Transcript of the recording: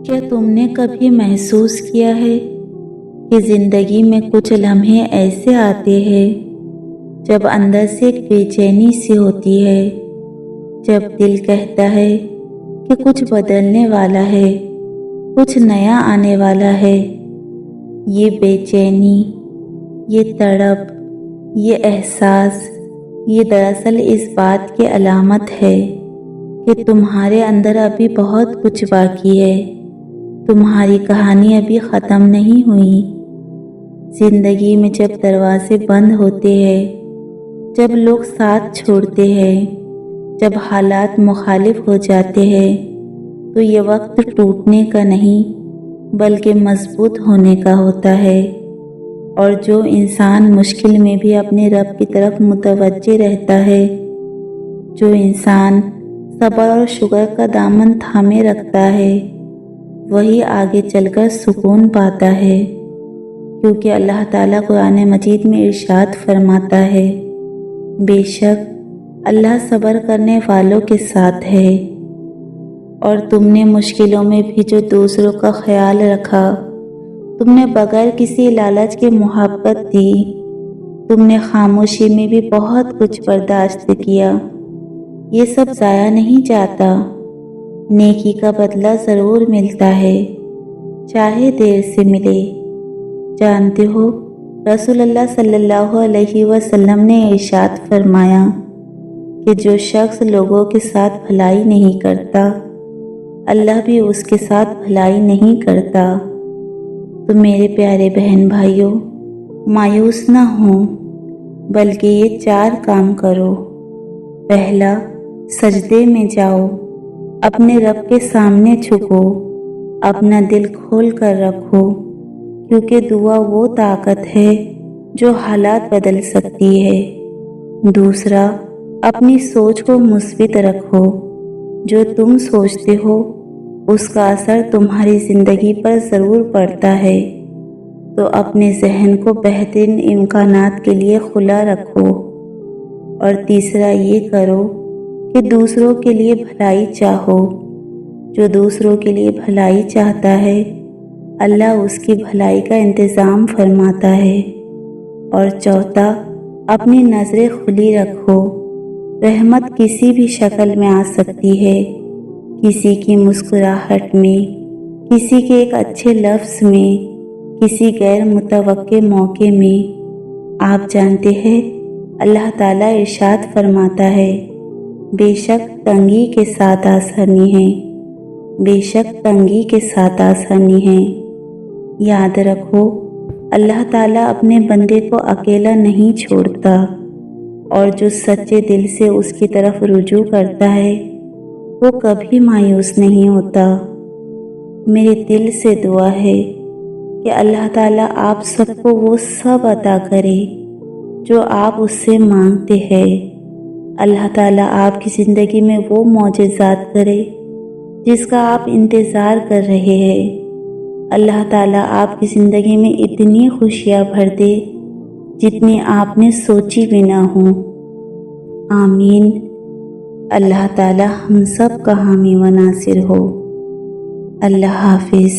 کیا تم نے کبھی محسوس کیا ہے کہ زندگی میں کچھ لمحے ایسے آتے ہیں جب اندر سے ایک بے چینی سی ہوتی ہے، جب دل کہتا ہے کہ کچھ بدلنے والا ہے، کچھ نیا آنے والا ہے؟ یہ بے چینی، یہ تڑپ، یہ احساس، یہ دراصل اس بات کی علامت ہے کہ تمہارے اندر ابھی بہت کچھ باقی ہے، تمہاری کہانی ابھی ختم نہیں ہوئی۔ زندگی میں جب دروازے بند ہوتے ہیں، جب لوگ ساتھ چھوڑتے ہیں، جب حالات مخالف ہو جاتے ہیں، تو یہ وقت ٹوٹنے کا نہیں بلکہ مضبوط ہونے کا ہوتا ہے۔ اور جو انسان مشکل میں بھی اپنے رب کی طرف متوجہ رہتا ہے، جو انسان صبر اور شکر کا دامن تھامے رکھتا ہے، وہی آگے چل کر سکون پاتا ہے، کیونکہ اللہ تعالیٰ قرآن مجید میں ارشاد فرماتا ہے، بے شک اللہ صبر کرنے والوں کے ساتھ ہے۔ اور تم نے مشکلوں میں بھی جو دوسروں کا خیال رکھا، تم نے بغیر کسی لالچ کے محبت دی، تم نے خاموشی میں بھی بہت کچھ برداشت کیا، یہ سب ضائع نہیں جاتا۔ نیکی کا بدلہ ضرور ملتا ہے، چاہے دیر سے ملے۔ جانتے ہو، رسول اللہ صلی اللہ علیہ وسلم نے ارشاد فرمایا کہ جو شخص لوگوں کے ساتھ بھلائی نہیں کرتا، اللہ بھی اس کے ساتھ بھلائی نہیں کرتا۔ تو میرے پیارے بہن بھائیوں، مایوس نہ ہوں، بلکہ یہ 4 کام کرو۔ پہلا، سجدے میں جاؤ، اپنے رب کے سامنے جھکو، اپنا دل کھول کر رکھو، کیونکہ دعا وہ طاقت ہے جو حالات بدل سکتی ہے۔ دوسرا، اپنی سوچ کو مثبت رکھو، جو تم سوچتے ہو اس کا اثر تمہاری زندگی پر ضرور پڑتا ہے، تو اپنے ذہن کو بہترین امکانات کے لیے کھلا رکھو۔ اور تیسرا یہ کرو کہ دوسروں کے لیے بھلائی چاہو، جو دوسروں کے لیے بھلائی چاہتا ہے، اللہ اس کی بھلائی کا انتظام فرماتا ہے۔ اور چوتھا، اپنی نظریں کھلی رکھو، رحمت کسی بھی شکل میں آ سکتی ہے، کسی کی مسکراہٹ میں، کسی کے ایک اچھے لفظ میں، کسی غیر متوقع موقع میں۔ آپ جانتے ہیں، اللہ تعالیٰ ارشاد فرماتا ہے، بے شک تنگی کے ساتھ آسانی ہے، بے شک تنگی کے ساتھ آسانی ہے۔ یاد رکھو، اللہ تعالیٰ اپنے بندے کو اکیلا نہیں چھوڑتا، اور جو سچے دل سے اس کی طرف رجوع کرتا ہے وہ کبھی مایوس نہیں ہوتا۔ میرے دل سے دعا ہے کہ اللہ تعالیٰ آپ سب کو وہ سب عطا کرے جو آپ اس سے مانگتے ہیں۔ اللہ تعالیٰ آپ کی زندگی میں وہ معجزات کرے جس کا آپ انتظار کر رہے ہیں۔ اللہ تعالیٰ آپ کی زندگی میں اتنی خوشیاں بھر دے جتنی آپ نے سوچی بھی نہ ہوں۔ آمین۔ اللہ تعالیٰ ہم سب کا حامی و ناصر ہو۔ اللہ حافظ۔